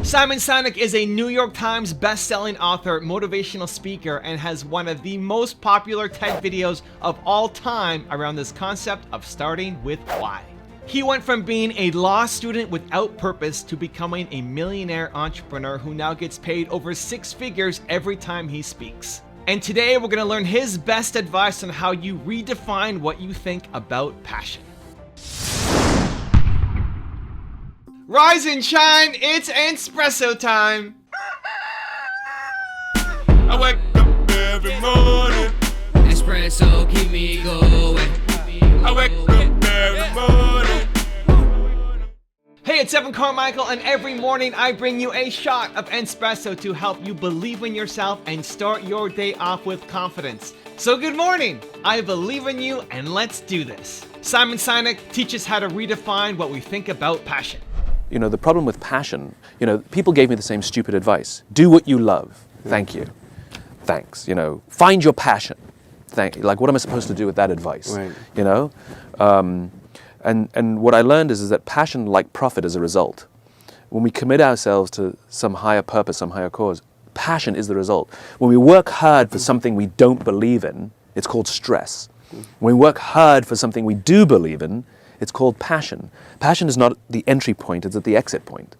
Simon Sinek is a New York Times best-selling author, motivational speaker, and has one of the most popular TED videos of all time around this concept of starting with why. He went from being a law student without purpose to becoming a millionaire entrepreneur who now gets paid over 6 figures every time he speaks. And today we're going to learn his best advice on how you redefine what you think about passion. Rise and shine, it's Entspresso time! I wake up every morning. Espresso keep me going. I wake up every morning. Hey, it's Carmichael, and every morning I bring you a shot of Entspresso to help you believe in yourself and start your day off with confidence. So good morning! I believe in you, and let's do this. Simon Sinek teaches how to redefine what we think about passion. You know, the problem with passion, people gave me the same stupid advice. Do what you love. Thank you. Thanks. Find your passion. Like, what am I supposed to do with that advice? Right. And what I learned is that passion, like profit, is a result. When we commit ourselves to some higher purpose, some higher cause, passion is the result. When we work hard for something we don't believe in, it's called stress. When we work hard for something we do believe in, it's called passion. Passion is not the entry point, it's at the exit point.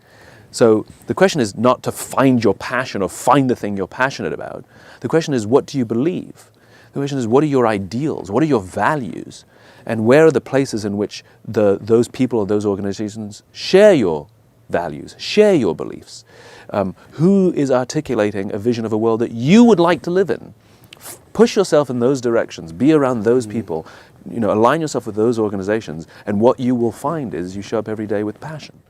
So the question is not to find your passion or find the thing you're passionate about. The question is, what do you believe? The question is, what are your ideals? What are your values? And where are the places in which those people or those organizations share your values, share your beliefs? Who is articulating a vision of a world that you would like to live in? Push yourself in those directions, be around those people, align yourself with those organizations, and what you will find is you show up every day with passion.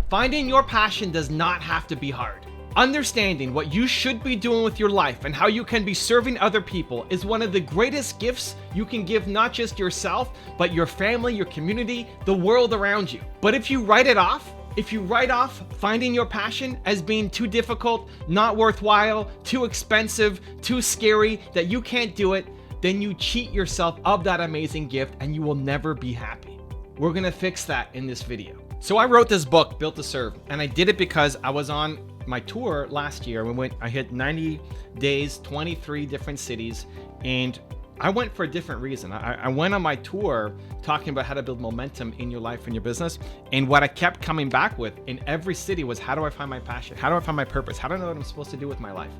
Finding your passion does not have to be hard. Understanding what you should be doing with your life and how you can be serving other people is one of the greatest gifts you can give not just yourself, but your family, your community, the world around you. But if you write off finding your passion as being too difficult, not worthwhile, too expensive, too scary, that you can't do it, then you cheat yourself of that amazing gift and you will never be happy. We're gonna fix that in this video. So I wrote this book, Built to Serve, and I did it because I was on my tour last year. I hit 90 days, 23 different cities, and I went for a different reason. I went on my tour talking about how to build momentum in your life and your business. And what I kept coming back with in every city was, how do I find my passion? How do I find my purpose? How do I know what I'm supposed to do with my life?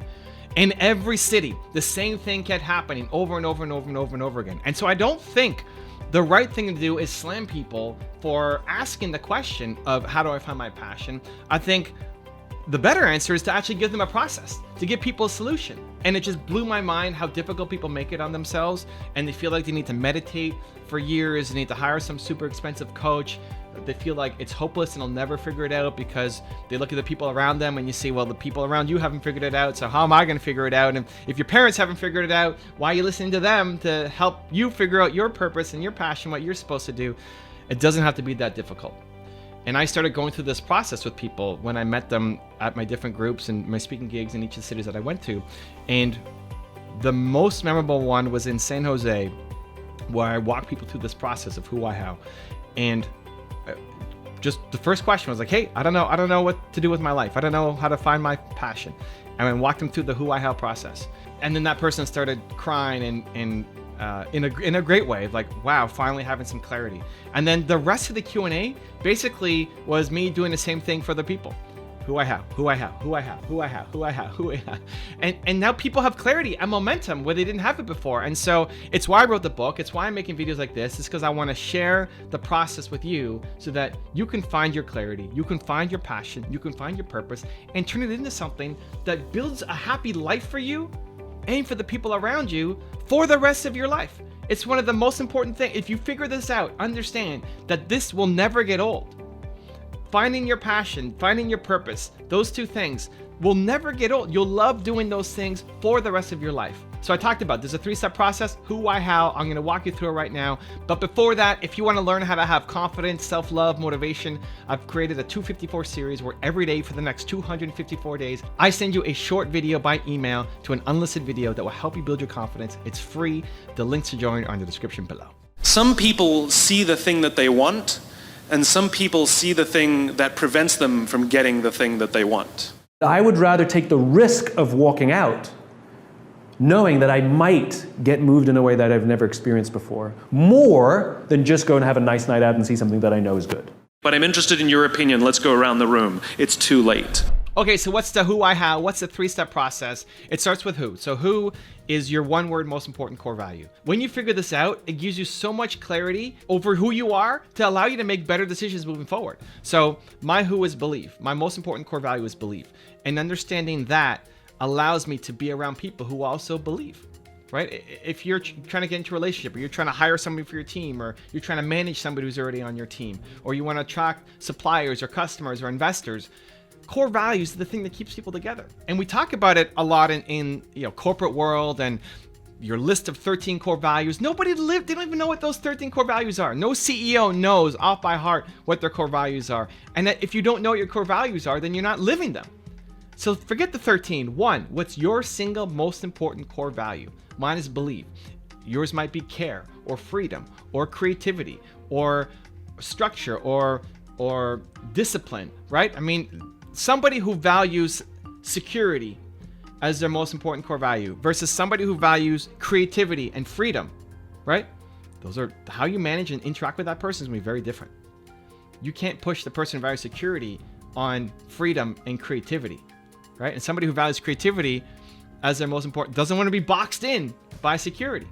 In every city, the same thing kept happening over and over and over and over and over again. And so I don't think the right thing to do is slam people for asking the question of how do I find my passion. I think the better answer is to actually give them a process, to give people a solution. And it just blew my mind how difficult people make it on themselves, and they feel like they need to meditate for years, they need to hire some super expensive coach. They feel like it's hopeless and they'll never figure it out because they look at the people around them and you say, well, the people around you haven't figured it out, so how am I going to figure it out? And if your parents haven't figured it out, why are you listening to them to help you figure out your purpose and your passion, what you're supposed to do? It doesn't have to be that difficult. And I started going through this process with people when I met them at my different groups and my speaking gigs in each of the cities that I went to. And the most memorable one was in San Jose, where I walked people through this process of who, why, how. And just the first question was like, hey, I don't know what to do with my life. I don't know how to find my passion. And I walked them through the who, why, how process. And then that person started crying and in a great way, like, wow, finally having some clarity. And then the rest of the Q&A basically was me doing the same thing for the people. Who I have. And now people have clarity and momentum where they didn't have it before. And so it's why I wrote the book. It's why I'm making videos like this. It's because I want to share the process with you so that you can find your clarity, you can find your passion, you can find your purpose, and turn it into something that builds a happy life for you and for the people around you for the rest of your life. It's one of the most important things. If you figure this out, understand that this will never get old. Finding your passion, finding your purpose, those two things will never get old. You'll love doing those things for the rest of your life. So I talked about, there's a 3-step process, who, why, how. I'm gonna walk you through it right now. But before that, if you wanna learn how to have confidence, self-love, motivation, I've created a 254 series where every day for the next 254 days, I send you a short video by email to an unlisted video that will help you build your confidence. It's free. The links to join are in the description below. Some people see the thing that they want And some people see the thing that prevents them from getting the thing that they want. I would rather take the risk of walking out, knowing that I might get moved in a way that I've never experienced before, more than just go and have a nice night out and see something that I know is good. But I'm interested in your opinion. Let's go around the room. It's too late. Okay, so what's the who, why, how? What's the 3-step process? It starts with who. So who is your one word most important core value? When you figure this out, it gives you so much clarity over who you are to allow you to make better decisions moving forward. So my who is belief. My most important core value is belief. And understanding that allows me to be around people who also believe, right? If you're trying to get into a relationship, or you're trying to hire somebody for your team, or you're trying to manage somebody who's already on your team, or you want to attract suppliers or customers or investors, core values are the thing that keeps people together. And we talk about it a lot in corporate world and your list of 13 core values. They don't even know what those 13 core values are. No CEO knows off by heart what their core values are. And that if you don't know what your core values are, then you're not living them. So forget the 13. One, what's your single most important core value? Mine is belief. Yours might be care or freedom or creativity or structure or discipline, right? I mean, somebody who values security as their most important core value versus somebody who values creativity and freedom, right? Those are how you manage and interact with that person is going to be very different. You can't push the person who values security on freedom and creativity, right? And somebody who values creativity as their most important doesn't want to be boxed in by security.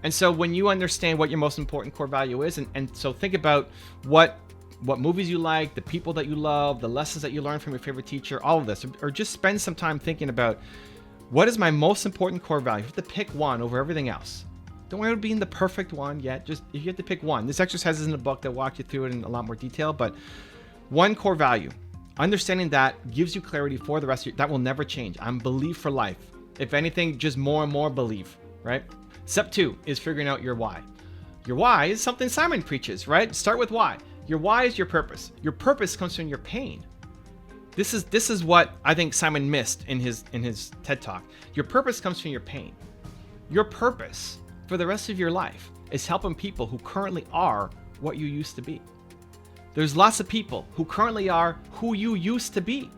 And so when you understand what your most important core value is, and so think about what movies you like, the people that you love, the lessons that you learn from your favorite teacher, all of this, or just spend some time thinking about what is my most important core value. You have to pick one over everything else. Don't worry about being the perfect one yet. Just if you have to pick one. This exercise is in the book that walk you through it in a lot more detail, but one core value. Understanding that gives you clarity for the rest of that will never change. I'm belief for life. If anything, just more and more belief, right? Step 2 is figuring out your why. Your why is something Simon preaches, right? Start with why. Your why is your purpose. Your purpose comes from your pain. This is what I think Simon missed in his TED Talk. Your purpose comes from your pain. Your purpose for the rest of your life is helping people who currently are what you used to be. There's lots of people who currently are who you used to be.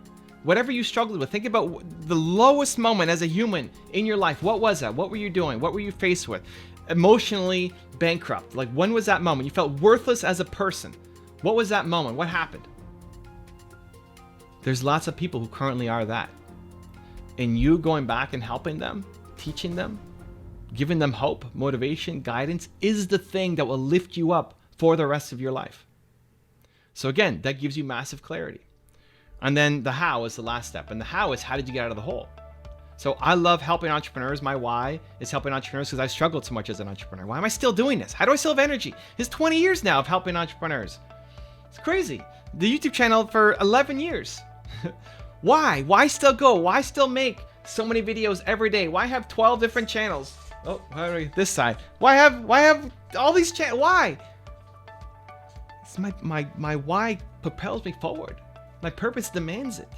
Whatever you struggled with, think about the lowest moment as a human in your life. What was that? What were you doing? What were you faced with? Emotionally bankrupt. Like, when was that moment? You felt worthless as a person. What was that moment? What happened? There's lots of people who currently are that. And you going back and helping them, teaching them, giving them hope, motivation, guidance is the thing that will lift you up for the rest of your life. So again, that gives you massive clarity. And then the how is the last step. And the how is, how did you get out of the hole? So I love helping entrepreneurs. My why is helping entrepreneurs because I struggled so much as an entrepreneur. Why am I still doing this? How do I still have energy? It's 20 years now of helping entrepreneurs. It's crazy. The YouTube channel for 11 years. Why? Why still go? Why still make so many videos every day? Why have 12 different channels? Oh, this side. Why have all these channels? Why? It's my why propels me forward. My purpose demands it.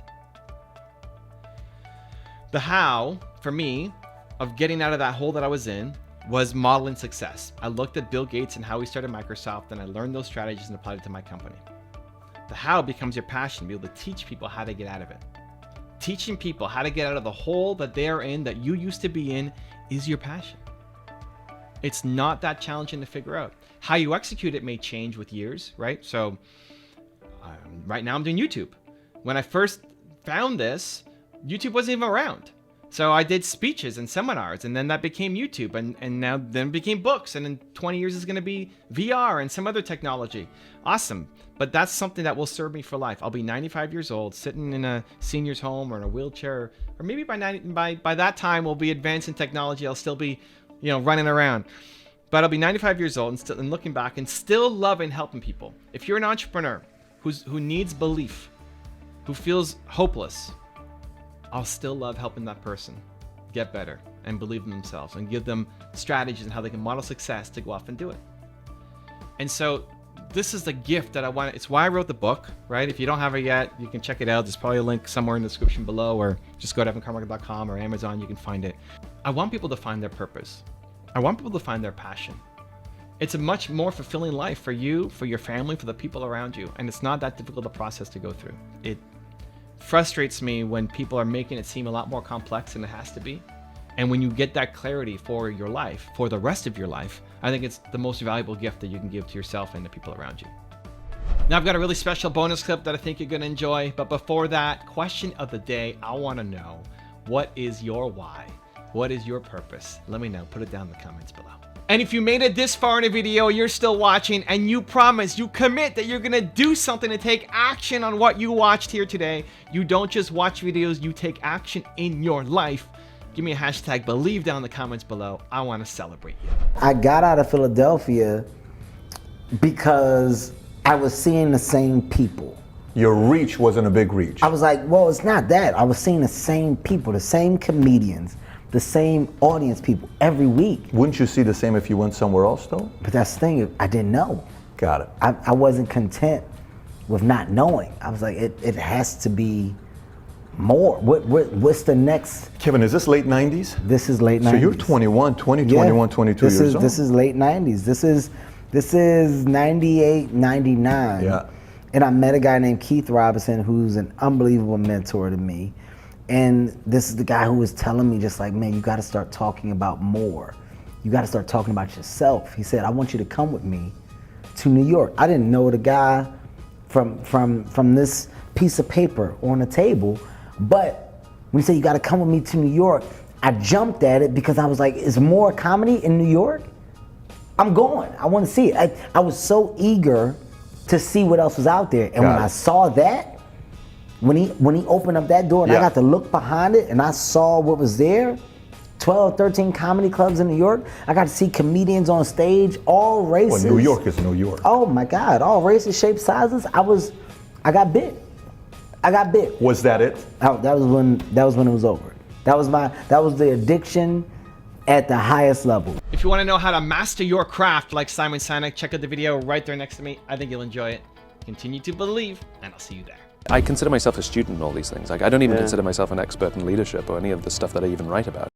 The how, for me, of getting out of that hole that I was in was modeling success. I looked at Bill Gates and how he started Microsoft, and I learned those strategies and applied it to my company. The how becomes your passion, be able to teach people how to get out of it. Teaching people how to get out of the hole that they're in, that you used to be in, is your passion. It's not that challenging to figure out. How you execute it may change with years, right? So right now I'm doing YouTube. When I first found this, YouTube wasn't even around. So I did speeches and seminars, and then that became YouTube, and now then it became books, and in 20 years it's going to be VR and some other technology. Awesome. But that's something that will serve me for life. I'll be 95 years old, sitting in a senior's home or in a wheelchair, or maybe by that time we'll be advanced in technology. I'll still be, running around. But I'll be 95 years old and looking back and still loving helping people. If you're an entrepreneur who needs belief, who feels hopeless, I'll still love helping that person get better and believe in themselves and give them strategies and how they can model success to go off and do it. And so this is the gift that I want. It's why I wrote the book, right? If you don't have it yet, you can check it out. There's probably a link somewhere in the description below, or just go to evancarmichael.com or Amazon. You can find it. I want people to find their purpose. I want people to find their passion. It's a much more fulfilling life for you, for your family, for the people around you. And it's not that difficult a process to go through. It frustrates me when people are making it seem a lot more complex than it has to be. And when you get that clarity for your life, for the rest of your life, I think it's the most valuable gift that you can give to yourself and the people around you. Now I've got a really special bonus clip that I think you're gonna enjoy. But before that, question of the day, I wanna know, what is your why? What is your purpose? Let me know, put it down in the comments below. And if you made it this far in a video, you're still watching, and you promise, you commit that you're gonna do something to take action on what you watched here today. You don't just watch videos, you take action in your life. Give me a hashtag believe down in the comments below. I wanna celebrate you. I got out of Philadelphia because I was seeing the same people. Your reach wasn't a big reach. I was like, well, it's not that. I was seeing the same people, the same comedians, the same audience people every week. Wouldn't you see the same if you went somewhere else, though? But that's the thing, I didn't know. Got it. I wasn't content with not knowing. I was like, it has to be more. What's the next? Kevin, is this late 90s? This is late 90s. So you're 21, 22 years old. This is late 90s. This is 98, 99. Yeah. And I met a guy named Keith Robinson, who's an unbelievable mentor to me. And this is the guy who was telling me, just like, man, you got to start talking about more. You got to start talking about yourself. He said, I want you to come with me to New York. I didn't know the guy from this piece of paper on the table, but when he said, you got to come with me to New York, I jumped at it because I was like, is more comedy in New York? I'm going. I want to see it. I was so eager to see what else was out there. And when I saw that, when he opened up that door and I got to look behind it and I saw what was there, 12, 13 comedy clubs in New York. I got to see comedians on stage, all races. Well, New York is New York. Oh my God, all races, shapes, sizes. I got bit. Was that it? That was when it was over. That was the addiction at the highest level. If you want to know how to master your craft like Simon Sinek, check out the video right there next to me. I think you'll enjoy it. Continue to believe, and I'll see you there. I consider myself a student in all these things. Like, I don't even consider myself an expert in leadership or any of the stuff that I even write about.